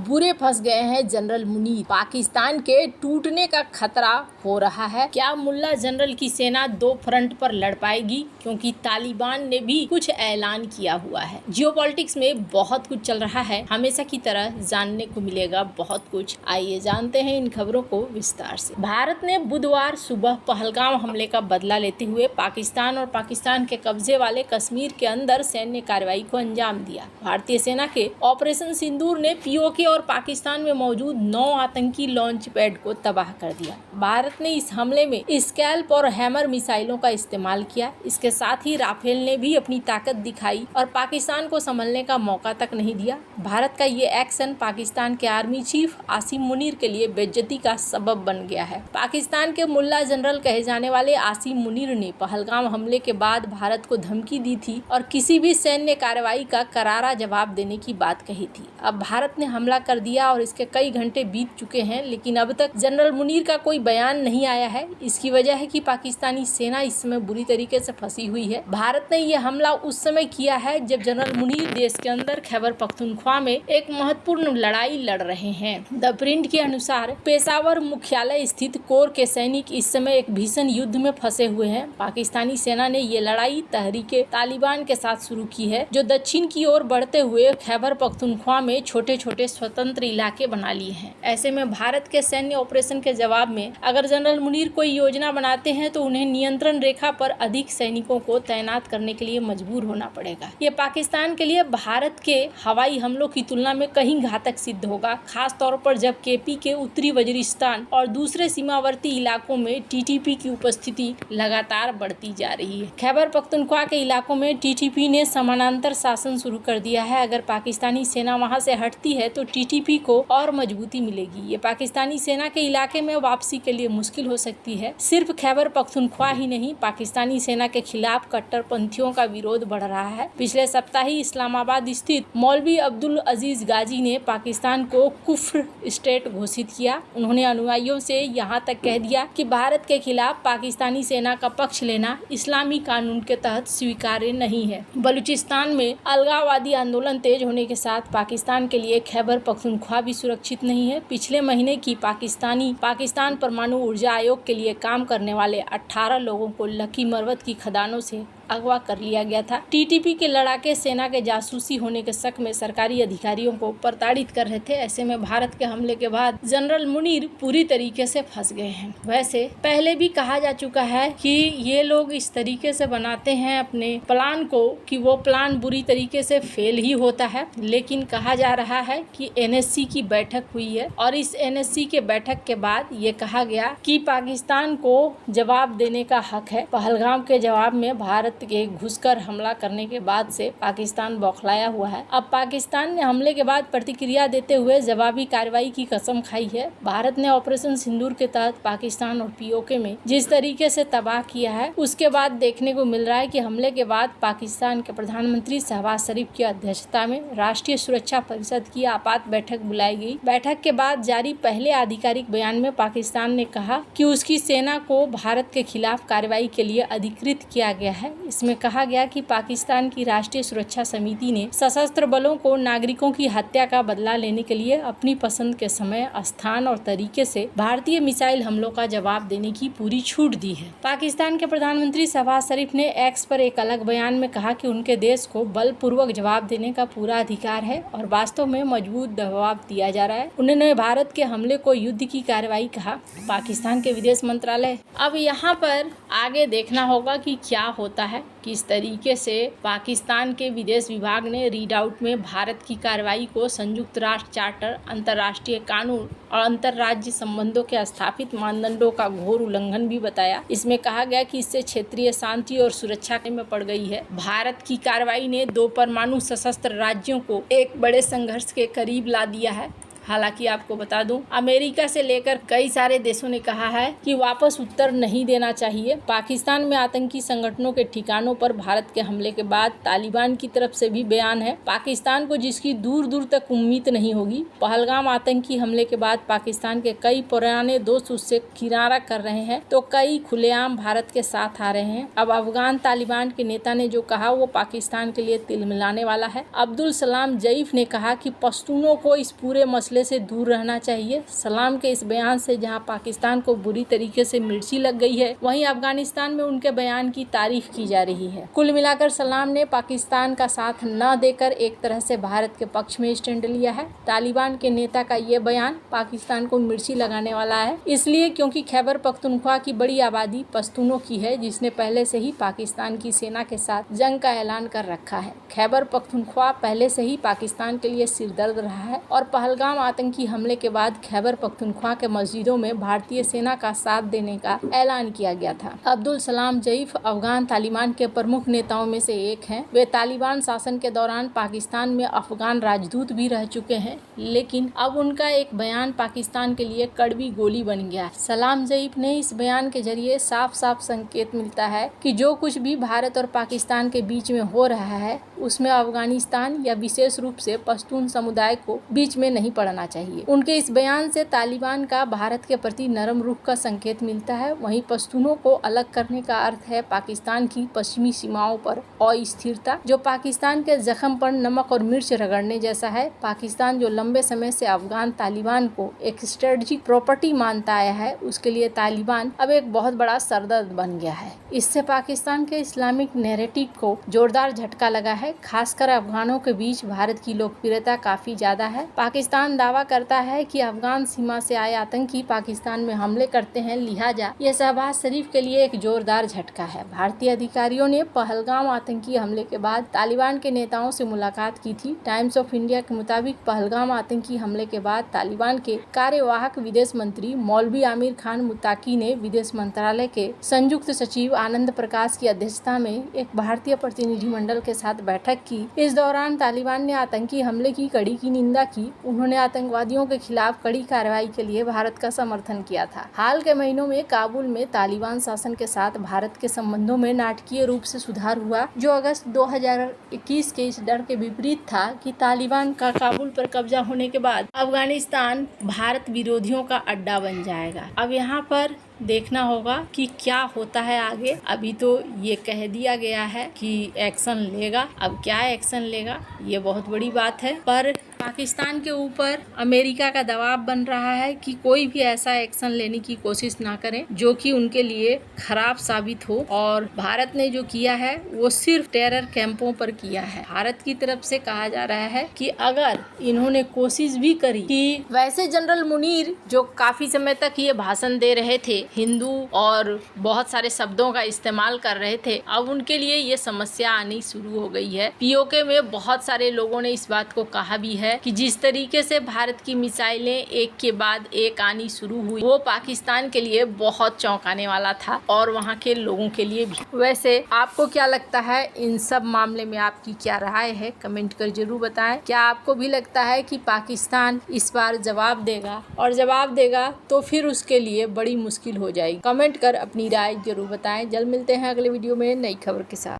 बुरे फंस गए हैं जनरल मुनीर, पाकिस्तान के टूटने का खतरा हो रहा है। क्या मुल्ला जनरल की सेना दो फ्रंट पर लड़ पाएगी, क्योंकि तालिबान ने भी कुछ ऐलान किया हुआ है। जियोपॉलिटिक्स में बहुत कुछ चल रहा है, हमेशा की तरह जानने को मिलेगा बहुत कुछ। आइए जानते हैं इन खबरों को विस्तार से। भारत ने बुधवार सुबह पहलगाम हमले का बदला लेते हुए पाकिस्तान और पाकिस्तान के कब्जे वाले कश्मीर के अंदर सैन्य कार्रवाई को अंजाम दिया। भारतीय सेना के ऑपरेशन सिंदूर ने पीओके और पाकिस्तान में मौजूद 9 आतंकी लॉन्च पैड को तबाह कर दिया। भारत ने इस हमले में स्कैल्प और हैमर मिसाइलों का इस्तेमाल किया। इसके साथ ही राफेल ने भी अपनी ताकत दिखाई और पाकिस्तान को संभलने का मौका तक नहीं दिया। भारत का ये एक्शन पाकिस्तान के आर्मी चीफ आसिम मुनीर के लिए बेइज्जती का सबब बन गया है। पाकिस्तान के मुल्ला जनरल कहे जाने वाले आसिम मुनीर ने पहलगाम हमले के बाद भारत को धमकी दी थी और किसी भी सैन्य कार्रवाई का करारा जवाब देने की बात कही थी। अब भारत ने हमला कर दिया और इसके कई घंटे बीत चुके हैं, लेकिन अब तक जनरल मुनीर का कोई बयान नहीं आया है। इसकी वजह है कि पाकिस्तानी सेना इस समय बुरी तरीके से फंसी हुई है। भारत ने यह हमला उस समय किया है जब जनरल मुनीर देश के अंदर खैबर पख्तूनख्वा में एक महत्वपूर्ण लड़ाई लड़ रहे हैं। द प्रिंट के अनुसार पेशावर मुख्यालय स्थित कोर के सैनिक इस समय एक भीषण युद्ध में फंसे हुए हैं। पाकिस्तानी सेना ने ये लड़ाई तहरीके तालिबान के साथ शुरू की है, जो दक्षिण की ओर बढ़ते हुए खैबर पख्तूनख्वा में छोटे छोटे स्वतंत्र इलाके बना लिए हैं। ऐसे में भारत के सैन्य ऑपरेशन के जवाब में अगर जनरल मुनीर कोई योजना बनाते हैं तो उन्हें नियंत्रण रेखा पर अधिक सैनिकों को तैनात करने के लिए मजबूर होना पड़ेगा। ये पाकिस्तान के लिए भारत के हवाई हमलों की तुलना में कहीं घातक सिद्ध होगा, खास तौर पर जब केपी के उत्तरी वजीरिस्तान और दूसरे सीमावर्ती इलाकों में टीटीपी की उपस्थिति लगातार बढ़ती जा रही है। खैबर पख्तूनख्वा के इलाकों में टीटीपी ने समानांतर शासन शुरू कर दिया है। अगर पाकिस्तानी सेना वहां से हटती है तो टीटीपी को और मजबूती मिलेगी। ये पाकिस्तानी सेना के इलाके में वापसी के लिए मुश्किल हो सकती है। सिर्फ खैबर पख्तूनख्वा ही नहीं, पाकिस्तानी सेना के खिलाफ कट्टरपंथियों का विरोध बढ़ रहा है। पिछले सप्ताह ही इस्लामाबाद स्थित मौलवी अब्दुल अजीज गाजी ने पाकिस्तान को कुफ्र स्टेट घोषित किया। उन्होंने अनुयायियों से यहाँ तक कह दिया कि भारत के खिलाफ पाकिस्तानी सेना का पक्ष लेना इस्लामी कानून के तहत स्वीकार्य नहीं है। बलूचिस्तान में अलगाववादी आंदोलन तेज होने के साथ पाकिस्तान के लिए खैबर पख्तूनख्वा भी सुरक्षित नहीं है। पिछले महीने की पाकिस्तान परमाणु ऊर्जा आयोग के लिए काम करने वाले 18 लोगों को लकी मरवत की खदानों से अगवा कर लिया गया था। टीटीपी के लड़ाके सेना के जासूसी होने के शक में सरकारी अधिकारियों को प्रताड़ित कर रहे थे। ऐसे में भारत के हमले के बाद जनरल मुनीर पूरी तरीके से फंस गए हैं। वैसे पहले भी कहा जा चुका है कि ये लोग इस तरीके से बनाते हैं अपने प्लान को कि वो प्लान बुरी तरीके से फेल ही होता है। लेकिन कहा जा रहा है कि एनएससी की बैठक हुई है और इस एनएससी के बैठक के बाद ये कहा गया कि पाकिस्तान को जवाब देने का हक है। पहलगाम के जवाब में भारत के घुसकर हमला करने के बाद से पाकिस्तान बौखलाया हुआ है। अब पाकिस्तान ने हमले के बाद प्रतिक्रिया देते हुए जवाबी कार्रवाई की कसम खाई है। भारत ने ऑपरेशन सिंदूर के तहत पाकिस्तान और पीओके में जिस तरीके से तबाह किया है, उसके बाद देखने को मिल रहा है कि हमले के बाद पाकिस्तान के प्रधानमंत्री शहबाज शरीफ की अध्यक्षता में राष्ट्रीय सुरक्षा परिषद की आपात बैठक बुलाई गई। बैठक के बाद जारी पहले आधिकारिक बयान में पाकिस्तान ने कहा कि उसकी सेना को भारत के खिलाफ कार्रवाई के लिए अधिकृत किया गया है। इसमें कहा गया कि पाकिस्तान की राष्ट्रीय सुरक्षा समिति ने सशस्त्र बलों को नागरिकों की हत्या का बदला लेने के लिए अपनी पसंद के समय, स्थान और तरीके से भारतीय मिसाइल हमलों का जवाब देने की पूरी छूट दी है। पाकिस्तान के प्रधानमंत्री शहबाज शरीफ ने एक्स पर एक अलग बयान में कहा कि उनके देश को बलपूर्वक जवाब देने का पूरा अधिकार है और वास्तव में मजबूत जवाब दिया जा रहा है। उन्होंने भारत के हमले को युद्ध की कार्रवाई कहा। पाकिस्तान के विदेश मंत्रालय, अब यहाँ पर आगे देखना होगा कि क्या होता है। किस तरीके से पाकिस्तान के विदेश विभाग ने रीड आउट में भारत की कार्रवाई को संयुक्त राष्ट्र चार्टर, अंतर्राष्ट्रीय कानून और अंतर्राज्यीय संबंधों के स्थापित मानदंडों का घोर उल्लंघन भी बताया। इसमें कहा गया कि इससे क्षेत्रीय शांति और सुरक्षा में पड़ गई है। भारत की कार्रवाई ने 2 परमाणु सशस्त्र राज्यों को एक बड़े संघर्ष के करीब ला दिया है। हालांकि आपको बता दूं, अमेरिका से लेकर कई सारे देशों ने कहा है कि वापस उत्तर नहीं देना चाहिए। पाकिस्तान में आतंकी संगठनों के ठिकानों पर भारत के हमले के बाद तालिबान की तरफ से भी बयान है, पाकिस्तान को जिसकी दूर दूर तक उम्मीद नहीं होगी। पहलगाम आतंकी हमले के बाद पाकिस्तान के कई पुराने दोस्त उससे किनारा कर रहे हैं तो कई खुलेआम भारत के साथ आ रहे हैं। अब अफगान तालिबान के नेता ने जो कहा वो पाकिस्तान के लिए तिलमिलाने वाला है। अब्दुल सलाम जईफ ने कहा कि पश्तूनों को इस पूरे मसले मसले से दूर रहना चाहिए। सलाम के इस बयान से जहां पाकिस्तान को बुरी तरीके से मिर्ची लग गई है, वहीं अफगानिस्तान में उनके बयान की तारीफ की जा रही है। कुल मिलाकर सलाम ने पाकिस्तान का साथ न देकर एक तरह से भारत के पक्ष में स्टैंड लिया है। तालिबान के नेता का ये बयान पाकिस्तान को मिर्ची लगाने वाला है, इसलिए क्योंकि खैबर पख्तूनख्वा की बड़ी आबादी पश्तूनों की है, जिसने पहले से ही पाकिस्तान की सेना के साथ जंग का ऐलान कर रखा है। खैबर पख्तूनख्वा पहले से ही पाकिस्तान के लिए सिरदर्द रहा है और पहलगाम आतंकी हमले के बाद खैबर पख्तूनख्वा के मस्जिदों में भारतीय सेना का साथ देने का ऐलान किया गया था। अब्दुल सलाम जईफ अफगान तालिबान के प्रमुख नेताओं में से एक हैं। वे तालिबान शासन के दौरान पाकिस्तान में अफगान राजदूत भी रह चुके हैं, लेकिन अब उनका एक बयान पाकिस्तान के लिए कड़वी गोली बन गया। सलाम जईफ ने इस बयान के जरिए साफ साफ संकेत मिलता है कि जो कुछ भी भारत और पाकिस्तान के बीच में हो रहा है, उसमें अफगानिस्तान या विशेष रूप से पश्तून समुदाय को बीच में नहीं पड़ना चाहिए। उनके इस बयान से तालिबान का भारत के प्रति नरम रुख का संकेत मिलता है। वहीं पश्तूनों को अलग करने का अर्थ है पाकिस्तान की पश्चिमी सीमाओं पर अस्थिरता, जो पाकिस्तान के जख्म पर नमक और मिर्च रगड़ने जैसा है। पाकिस्तान जो लंबे समय से अफगान तालिबान को एक स्ट्रेटेजिक प्रॉपर्टी मानता आया है, उसके लिए तालिबान अब एक बहुत बड़ा सरदर्द बन गया है। इससे पाकिस्तान के इस्लामिक नैरेटिव को जोरदार झटका लगा है। खासकर अफगानों के बीच भारत की लोकप्रियता काफी ज्यादा है। पाकिस्तान दावा करता है कि अफगान सीमा से आए आतंकी पाकिस्तान में हमले करते हैं, लिहाजा यह शहबाज शरीफ के लिए एक जोरदार झटका है। भारतीय अधिकारियों ने पहलगाम आतंकी हमले के बाद तालिबान के नेताओं से मुलाकात की थी। टाइम्स ऑफ इंडिया के मुताबिक पहलगाम आतंकी हमले के बाद तालिबान के कार्यवाहक विदेश मंत्री मौलवी आमिर खान मुत्ताकी ने विदेश मंत्रालय के संयुक्त सचिव आनंद प्रकाश की अध्यक्षता में एक भारतीय प्रतिनिधिमंडल के साथ बैठक की। इस दौरान तालिबान ने आतंकी हमले की कड़ी की निंदा की। उन्होंने आतंकवादियों के खिलाफ कड़ी कार्रवाई के लिए भारत का समर्थन किया था। हाल के महीनों में काबुल में तालिबान शासन के साथ भारत के संबंधों में नाटकीय रूप से सुधार हुआ, जो अगस्त 2021 के इस डर के विपरीत था कि तालिबान का काबुल पर कब्जा होने के बाद अफगानिस्तान भारत विरोधियों का अड्डा बन जाएगा। अब यहाँ पर देखना होगा कि क्या होता है आगे। अभी तो ये कह दिया गया है कि एक्शन लेगा, अब क्या एक्शन लेगा ये बहुत बड़ी बात है। पर पाकिस्तान के ऊपर अमेरिका का दबाव बन रहा है कि कोई भी ऐसा एक्शन लेने की कोशिश ना करें जो कि उनके लिए खराब साबित हो। और भारत ने जो किया है वो सिर्फ टेरर कैंपों पर किया है। भारत की तरफ से कहा जा रहा है कि अगर इन्होंने कोशिश भी करी कि वैसे जनरल मुनीर जो काफी समय तक ये भाषण दे रहे थे, हिंदू और बहुत सारे शब्दों का इस्तेमाल कर रहे थे, अब उनके लिए ये समस्या आनी शुरू हो गई है। पीओके में बहुत सारे लोगों ने इस बात को कहा भी है कि जिस तरीके से भारत की मिसाइलें एक के बाद एक आनी शुरू हुई, वो पाकिस्तान के लिए बहुत चौंकाने वाला था और वहाँ के लोगों के लिए भी। वैसे आपको क्या लगता है इन सब मामले में, आपकी क्या राय है, कमेंट कर जरूर बताएं। क्या आपको भी लगता है कि पाकिस्तान इस बार जवाब देगा, और जवाब देगा तो फिर उसके लिए बड़ी मुश्किल हो जाएगी? कमेंट कर अपनी राय जरूर बताएं। जल्द मिलते हैं अगले वीडियो में नई खबर के साथ।